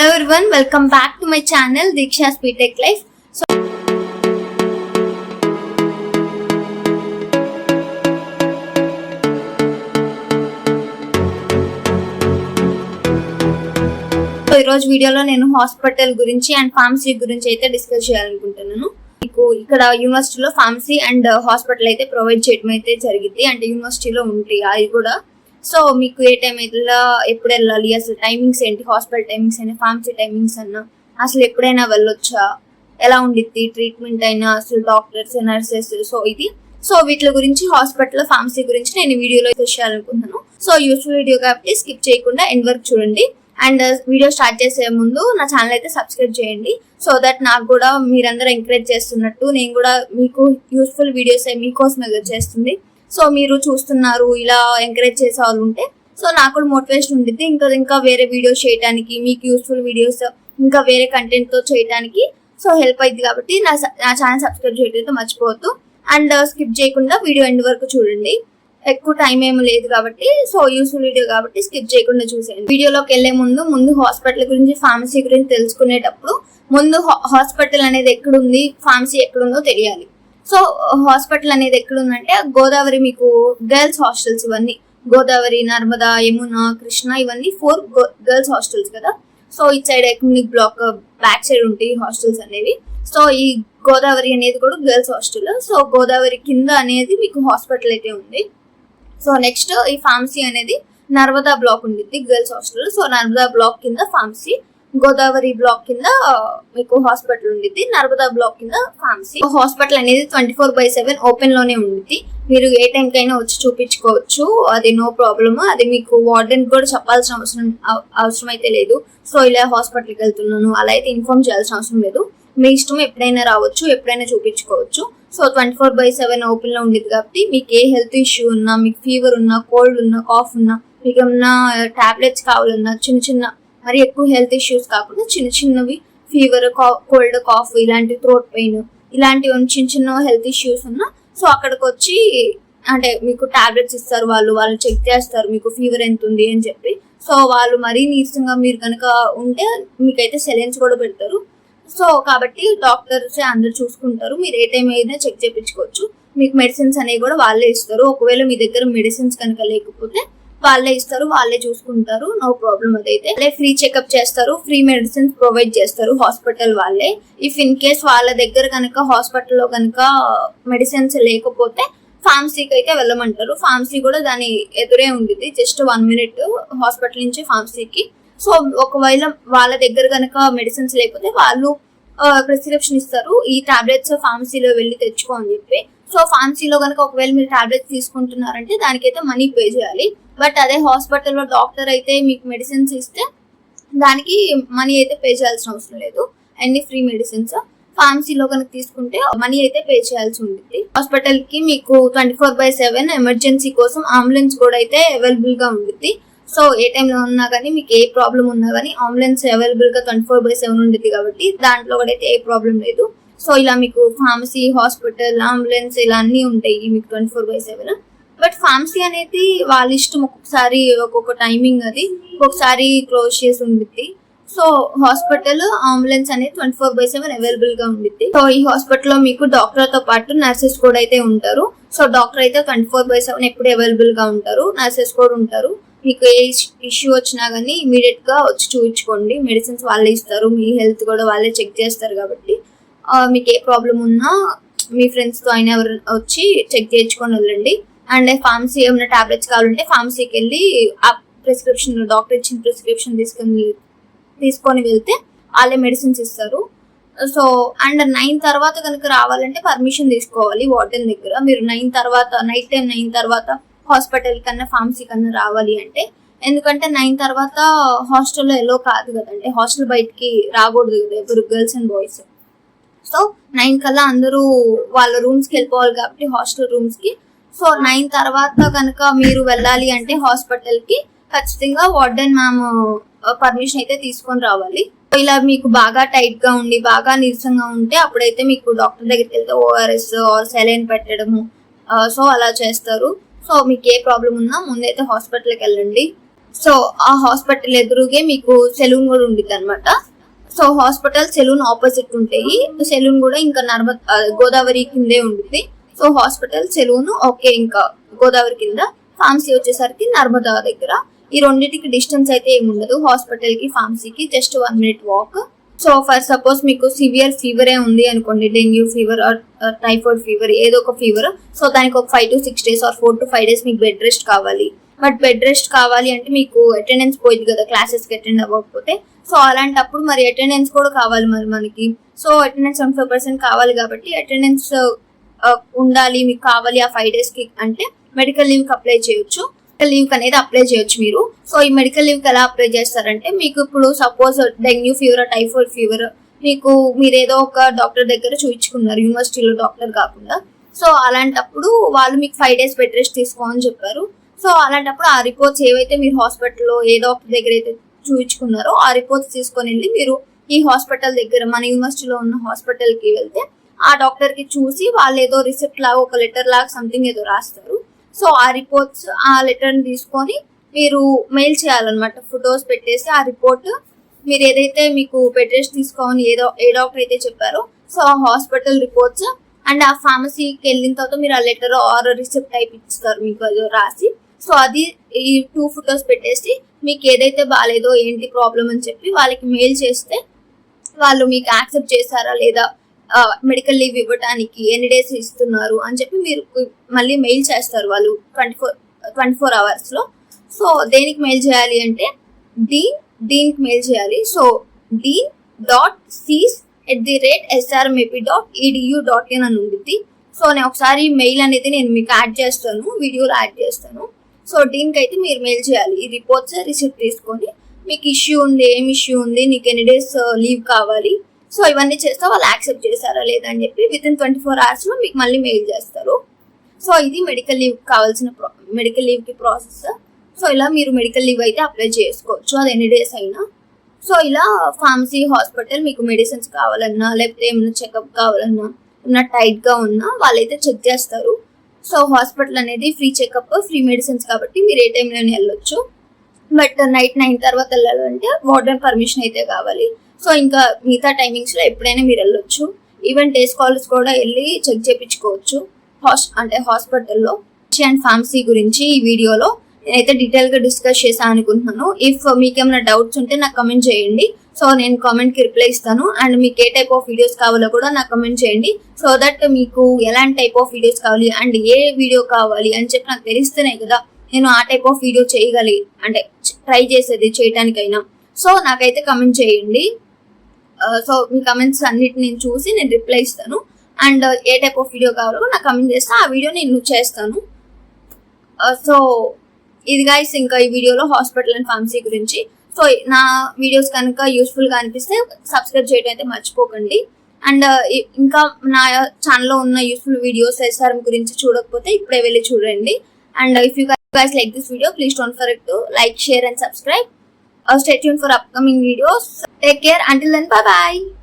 Hello everyone, welcome back to my channel Diksha's BTech Life. So ఈరోజు వీడియోలో నేను hospital గురించి అండ్ ఫార్మసీ గురించి అయితే డిస్కస్ చేయాలనుకుంటున్నాను. మీకు ఇక్కడ యూనివర్సిటీలో ఫార్మసీ అండ్ హాస్పిటల్ అయితే ప్రొవైడ్ చేయడం అయితే జరిగింది. అంటే యూనివర్సిటీలో ఉంటాయి అది కూడా. సో మీకు ఏ టైం అయితే ఎప్పుడు వెళ్ళాలి, అసలు టైమింగ్స్ ఏంటి, హాస్పిటల్ టైమింగ్స్ అయినా ఫార్మసీ టైమింగ్స్ అన్నా, అసలు ఎప్పుడైనా వెళ్ళొచ్చా, ఎలా ఉండిద్ది ట్రీట్మెంట్ అయినా, అసలు డాక్టర్స్ నర్సెస్, సో వీటి గురించి హాస్పిటల్ ఫార్మసీ గురించి నేను వీడియోలో చేయాలనుకుంటున్నాను. సో యూస్ఫుల్ వీడియో కాబట్టి స్కిప్ చేయకుండా ఎండ్ వరకు చూడండి. అండ్ వీడియో స్టార్ట్ చేసే ముందు నా ఛానల్ అయితే సబ్స్క్రైబ్ చేయండి. సో దట్ నాకు కూడా మీరందరూ ఎంకరేజ్ చేస్తున్నట్టు నేను కూడా మీకు యూస్ఫుల్ వీడియోస్ మీకోసమే చేస్తుంది. సో మీరు చూస్తున్నారు, ఇలా ఎంకరేజ్ చేసే వాళ్ళు ఉంటే సో నాకు కూడా మోటివేషన్ ఉంటుంది ఇంకా వేరే వీడియోస్ చేయడానికి, మీకు యూస్ఫుల్ వీడియోస్ ఇంకా వేరే కంటెంట్ తో చేయడానికి సో హెల్ప్ అయింది. కాబట్టి నా ఛానల్ సబ్స్క్రైబ్ చేయడం మర్చిపోవద్దు. అండ్ స్కిప్ చేయకుండా వీడియో ఎండ్ వరకు చూడండి. ఎక్కువ టైం ఏమి లేదు కాబట్టి సో యూస్ఫుల్ వీడియో కాబట్టి స్కిప్ చేయకుండా చూసేయండి. వీడియోలోకి వెళ్లే ముందు హాస్పిటల్ గురించి ఫార్మసీ గురించి తెలుసుకునేటప్పుడు ముందు హాస్పిటల్ అనేది ఎక్కడుంది, ఫార్మసీ ఎక్కడుందో తెలియాలి. సో హాస్పిటల్ అనేది ఎక్కడుందంటే గోదావరి, మీకు గర్ల్స్ హాస్టల్స్ ఇవన్నీ గోదావరి, నర్మదా, యమున, కృష్ణ ఇవన్నీ 4 గర్ల్స్ హాస్టల్స్ కదా. So it side economic block back side ఉంటాయి హాస్టల్స్ అనేవి. సో ఈ గోదావరి అనేది కూడా గర్ల్స్ హాస్టల్. సో గోదావరి కింద అనేది మీకు హాస్పిటల్ అయితే ఉంది. సో నెక్స్ట్ ఈ ఫార్మసీ అనేది నర్మదా బ్లాక్ ఉండిద్ది girls hostel. So Narmada block కింద ఫార్మసీ, గోదావరి బ్లాక్ కింద మీకు హాస్పిటల్ ఉండిద్ది, నర్మదా బ్లాక్ కింద ఫార్మసీ. హాస్పిటల్ అనేది 24/7 ఓపెన్ లోనే ఉండిద్ది. మీరు ఏ టైం కైనా వచ్చి చూపించుకోవచ్చు, అది నో ప్రాబ్లమ్. అది మీకు వార్డెన్ కూడా చెప్పాల్సిన అవసరం అయితే లేదు. సో ఇలా హాస్పిటల్కి వెళ్తున్నాను అలా అయితే ఇన్ఫార్మ్ చేయాల్సిన అవసరం లేదు. మీ ఇష్టం, ఎప్పుడైనా రావచ్చు, ఎప్పుడైనా చూపించుకోవచ్చు. సో 24/7 ఓపెన్ లో ఉండేది కాబట్టి మీకు ఏ హెల్త్ ఇష్యూ ఉన్నా, మీకు ఫీవర్ ఉన్నా, కోల్డ్ ఉన్నా, కాఫ్ ఉన్నా, మీకు ఏమన్నా టాబ్లెట్స్ కావాలన్నా, చిన్న మరి ఎక్కువ హెల్త్ ఇష్యూస్ కాకుండా చిన్నవి ఫీవర్, కోల్డ్, కాఫ్, ఇలాంటి థ్రోట్ పెయిన్, ఇలాంటివి చిన్న హెల్త్ ఇష్యూస్ ఉన్నా సో అక్కడికి వచ్చి అంటే మీకు టాబ్లెట్స్ ఇస్తారు, వాళ్ళు చెక్ చేస్తారు మీకు ఫీవర్ ఎంత ఉంది అని చెప్పి. సో వాళ్ళు మరీ నీరసంగా మీరు కనుక ఉంటే మీకైతే సెలైన్స్ కూడా పెడతారు. సో కాబట్టి డాక్టర్స్ అందరు చూసుకుంటారు. మీరు ఏ టైం అయినా చెక్ చేయించుకోవచ్చు. మీకు మెడిసిన్స్ అనేవి కూడా వాళ్ళే ఇస్తారు. ఒకవేళ మీ దగ్గర మెడిసిన్స్ కనుక లేకపోతే వాళ్ళే ఇస్తారు, వాళ్ళే చూసుకుంటారు, నో ప్రాబ్లం. అదైతే ఫ్రీ చెకప్ చేస్తారు, ఫ్రీ మెడిసిన్స్ ప్రొవైడ్ చేస్తారు హాస్పిటల్ వాళ్ళే. ఇఫ్ ఇన్ కేస్ వాళ్ళ దగ్గర కనుక హాస్పిటల్లో కనుక మెడిసిన్స్ లేకపోతే ఫార్మసీకి అయితే వెళ్ళమంటారు. ఫార్మసీ కూడా దాని ఎదురే ఉంటుంది, జస్ట్ 1 minute హాస్పిటల్ నుంచి ఫార్మసీకి. సో ఒకవేళ వాళ్ళ దగ్గర కనుక మెడిసిన్స్ లేకపోతే వాళ్ళు ప్రిస్క్రిప్షన్ ఇస్తారు, ఈ టాబ్లెట్స్ ఫార్మసీలో వెళ్ళి తెచ్చుకో అని చెప్పి. సో ఫార్మసీలో కనుక ఒకవేళ మీరు టాబ్లెట్స్ తీసుకుంటున్నారంటే దానికైతే మనీ పే చేయాలి. బట్ అదే హాస్పిటల్లో డాక్టర్ అయితే మీకు మెడిసిన్స్ ఇస్తే దానికి మనీ అయితే పే చేయాల్సిన అవసరం లేదు, అన్ని ఫ్రీ మెడిసిన్స్. ఫార్మసీలో కనుక తీసుకుంటే మనీ అయితే పే చేయాల్సి ఉంటుంది. హాస్పిటల్ కి మీకు 24/7 ఎమర్జెన్సీ కోసం అంబులెన్స్ కూడా అయితే అవైలబుల్ గా ఉంటుంది. సో ఏ టైంలో ఉన్నా కానీ మీకు ఏ ప్రాబ్లం ఉన్నా కానీ అంబులెన్స్ అవైలబుల్ గా 24/7 ఉంటుంది కాబట్టి దాంట్లో కూడా అయితే ఏ ప్రాబ్లం లేదు. సో ఇలా మీకు ఫార్మసీ, హాస్పిటల్, అంబులెన్స్ ఇలా అన్ని ఉంటాయి మీకు 24/7. బట్ ఫార్మసీ అనేది వాళ్ళ ఇష్టం, ఒక్కొక్కసారి ఒక్కొక్క టైమింగ్, అది ఒక్కొక్కసారి క్లోజ్ చేసి ఉంటుంది. సో హాస్పిటల్, అంబులెన్స్ అనేది 24/7 అవైలబుల్ గా ఉంటుంది. సో ఈ హాస్పిటల్లో మీకు డాక్టర్ తో పాటు నర్సెస్ కూడా అయితే ఉంటారు. సో డాక్టర్ అయితే 24/7 ఎప్పుడు అవైలబుల్ గా ఉంటారు, నర్సెస్ కూడా ఉంటారు. మీకు ఏ ఇష్యూ వచ్చినా కానీ ఇమీడియట్ గా వచ్చి చూపించుకోండి, మెడిసిన్స్ వాళ్ళే ఇస్తారు, మీ హెల్త్ కూడా వాళ్ళే చెక్ చేస్తారు. కాబట్టి మీకు ఏ ప్రాబ్లం ఉన్నా మీ ఫ్రెండ్స్ తో అయినా ఎవరు వచ్చి చెక్ చేయించుకొని వెళ్ళండి. అండ్ ఫార్మసీ ఏమైనా టాబ్లెట్స్ కావాలంటే ఫార్మసీకి వెళ్ళి ఆ ప్రిస్క్రిప్షన్, డాక్టర్ ఇచ్చిన ప్రిస్క్రిప్షన్ తీసుకొని వెళ్తే వాళ్ళే మెడిసిన్స్ ఇస్తారు. సో అండ్ 9 తర్వాత కనుక రావాలంటే పర్మిషన్ తీసుకోవాలి వార్డెన్ దగ్గర. మీరు 9 తర్వాత, నైట్ టైం 9 తర్వాత హాస్పిటల్ కన్నా ఫార్మసీ కన్నా రావాలి అంటే, ఎందుకంటే 9 తర్వాత హాస్టల్లో ఎలో కాదు కదండి, హాస్టల్ బయటికి రాకూడదు కదా ఎవరు, గర్ల్స్ అండ్ బాయ్స్. సో 9 కల్లా అందరూ వాళ్ళ రూమ్స్కి వెళ్ళిపోవాలి కాబట్టి హాస్టల్ రూమ్స్కి. సో 9 తర్వాత కనుక మీరు వెళ్ళాలి అంటే హాస్పిటల్కి ఖచ్చితంగా వార్డెన్ మ్యామ్ పర్మిషన్ అయితే తీసుకొని రావాలి. ఇలా మీకు బాగా టైట్ గా ఉండి బాగా నీరసంగా ఉంటే అప్పుడైతే మీకు డాక్టర్ దగ్గరికి వెళ్తే ఓఆర్ఎస్ సెలైన్ పెట్టడము సో అలా చేస్తారు. సో మీకు ఏ ప్రాబ్లం ఉన్నా ముందైతే హాస్పిటల్కి వెళ్ళండి. సో ఆ హాస్పిటల్ ఎదురుగే మీకు సెలూన్ కూడా ఉండిద్ది అనమాట. సో హాస్పిటల్ సెలూన్ ఆపోజిట్ ఉంటాయి. సెలూన్ కూడా ఇంకా గోదావరి కిందే ఉంటుంది. సో హాస్పిటల్ సెలూన్ ఓకే, ఇంకా గోదావరి కింద. ఫార్మసీ వచ్చేసరికి నర్మదా దగ్గర. ఈ రెండింటికి డిస్టెన్స్ అయితే ఏమి ఉండదు, హాస్పిటల్ కి ఫార్మసీకి just 1 minute walk. So for suppose మీకు సివియర్ ఫీవరే ఉంది అనుకోండి, dengue fever or typhoid fever, ఏదో ఒక ఫీవర్. సో దానికి ఒక 5 to 6 days or 4 to 5 days మీకు బెడ్ రెస్ట్ కావాలి. బట్ బెడ్ రెస్ట్ కావాలి అంటే మీకు అటెండెన్స్ పోయింది కదా క్లాసెస్కి అటెండ్ అవ్వకపోతే. సో అలాంటప్పుడు మరి అటెండెన్స్ కూడా కావాలి మరి మనకి. సో అటెండెన్స్ 75% కావాలి కాబట్టి అటెండెన్స్ ఉండాలి మీకు కావాలి ఆ 5 days కి అంటే మెడికల్ లీవ్కి అప్లై చేయొచ్చు. మెడికల్ లీవ్ అనేది అప్లై చేయొచ్చు మీరు. సో ఈ మెడికల్ లీవ్కి ఎలా అప్లై చేస్తారంటే, మీకు ఇప్పుడు suppose dengue fever typhoid fever మీరు ఏదో ఒక డాక్టర్ దగ్గర చూపించుకున్నారు, యూనివర్సిటీలో డాక్టర్ కాకుండా. సో అలాంటప్పుడు వాళ్ళు మీకు 5 days బెడ్ రెస్ట్ తీసుకోమని చెప్పారు. సో అలాంటప్పుడు ఆ రిపోర్ట్స్ ఏవైతే మీరు హాస్పిటల్లో ఏ డాక్టర్ దగ్గర అయితే చూపించుకున్నారో ఆ రిపోర్ట్స్ తీసుకొని వెళ్ళి మీరు ఈ హాస్పిటల్ దగ్గర మన యూనివర్సిటీలో ఉన్న హాస్పిటల్కి వెళ్తే ఆ డాక్టర్కి చూసి వాళ్ళు ఏదో రిసిప్ట్ లాగా ఒక లెటర్ లాగా సంథింగ్ ఏదో రాస్తారు. సో ఆ రిపోర్ట్స్ ఆ లెటర్ని తీసుకొని మీరు మెయిల్ చేయాలన్నమాట. ఫొటోస్ పెట్టేసి ఆ రిపోర్ట్ మీరు ఏదైతే మీకు బెడ్ రెస్ట్ తీసుకోమని ఏ డాక్టర్ అయితే చెప్పారో సో ఆ హాస్పిటల్ రిపోర్ట్స్ అండ్ ఆ ఫార్మసీకి వెళ్ళిన తర్వాత మీరు ఆ లెటర్ ఆర్ రిసిప్ట్ టైప్ ఇస్తారు మీకు అది రాసి. సో అది ఈ 2 photos పెట్టేసి మీకు ఏదైతే బాగాలేదో ఏంటి ప్రాబ్లం అని చెప్పి వాళ్ళకి మెయిల్ చేస్తే వాళ్ళు మీకు యాక్సెప్ట్ చేశారా లేదా, మెడికల్ లీవ్ ఇవ్వడానికి ఎన్ని డేస్ ఇస్తున్నారు అని చెప్పి మీరు మళ్ళీ మెయిల్ చేస్తారు వాళ్ళు 24 hours లో. సో దేనికి మెయిల్ చేయాలి అంటే దీనికి మెయిల్ చేయాలి. సో dean.cs@srmap.edu.in అని ఉంటుంది. సో నేను ఒకసారి మెయిల్ అనేది నేను మీకు యాడ్ చేస్తాను, వీడియోలో యాడ్ చేస్తాను. సో దీనికి అయితే మీరు మెయిల్ చేయాలి. ఈ రిపోర్ట్స్ రిసిప్ట్ తీసుకొని మీకు ఇష్యూ ఉంది, ఏం ఇష్యూ ఉంది, నీకు ఎన్ని డేస్ లీవ్ కావాలి, సో ఇవన్నీ చేస్తే వాళ్ళు యాక్సెప్ట్ చేశారా లేదా అని చెప్పి విత్ ఇన్ 24 hours లో మీకు మళ్ళీ మెయిల్ చేస్తారు. సో ఇది మెడికల్ లీవ్ కావాల్సిన మెడికల్ లీవ్కి ప్రాసెస్. సో ఇలా మీరు మెడికల్ లీవ్ అయితే అప్లై చేసుకోవచ్చు, అది ఎన్ని డేస్ అయినా. సో ఇలా ఫార్మసీ హాస్పిటల్ మీకు మెడిసిన్స్ కావాలన్నా లేకపోతే ఏమైనా చెకప్ కావాలన్నా ఏమైనా టైట్గా ఉన్నా వాళ్ళైతే చెక్ చేస్తారు. సో హాస్పిటల్ అనేది ఫ్రీ చెకప్ ఫ్రీ మెడిసిన్స్ కాబట్టి మీరు ఏ టైంలోనే వెళ్ళొచ్చు. బట్ నైట్ 9 తర్వాత వెళ్ళాలంటే వార్డెన్ పర్మిషన్ అయితే కావాలి. సో ఇంకా మిగతా టైమింగ్స్లో ఎప్పుడైనా మీరు వెళ్ళొచ్చు. ఈవెన్ డే స్కాలర్స్ కూడా వెళ్ళి చెక్ చేయించుకోవచ్చు అంటే హాస్పిటల్లో. అండ్ ఫార్మసీ గురించి ఈ వీడియోలో నేనైతే డీటెయిల్గా డిస్కస్ చేశాను అనుకుంటున్నాను. ఇఫ్ మీకు ఏమైనా డౌట్స్ ఉంటే నాకు కమెంట్ చేయండి. సో నేను కామెంట్కి రిప్లై ఇస్తాను. అండ్ మీకు ఏ టైప్ ఆఫ్ వీడియోస్ కావాలో కూడా నాకు కమెంట్ చేయండి. సో దట్ మీకు ఎలాంటి టైప్ ఆఫ్ వీడియోస్ కావాలి అండ్ ఏ వీడియో కావాలి అని చెప్పి నాకు తెలిస్తేనే కదా నేను ఆ టైప్ ఆఫ్ వీడియో అంటే ట్రై చేసేది చేయడానికైనా. సో నాకైతే కమెంట్ చేయండి. సో మీ కమెంట్స్ అన్నిటిని నేను చూసి నేను రిప్లై ఇస్తాను. And A type of video కావాలో నాకు కమెంట్ చేస్తే ఆ వీడియో నేను చేస్తాను. సో ఇది గైస్ ఇంకా ఈ వీడియోలో హాస్పిటల్ అండ్ ఫార్మసీ గురించి. సో నా వీడియోస్ కనుక యూస్ఫుల్గా అనిపిస్తే సబ్స్క్రైబ్ చేయడం అయితే మర్చిపోకండి. అండ్ ఇంకా నా ఛానల్లో ఉన్న యూస్ఫుల్ వీడియోస్ ఎస్ఆర్ఎం గురించి చూడకపోతే ఇప్పుడే వెళ్ళి చూడండి. And if you guys like this video, please don't forget to like, share and subscribe. Stay tuned for upcoming videos. Take care. Until then, bye bye.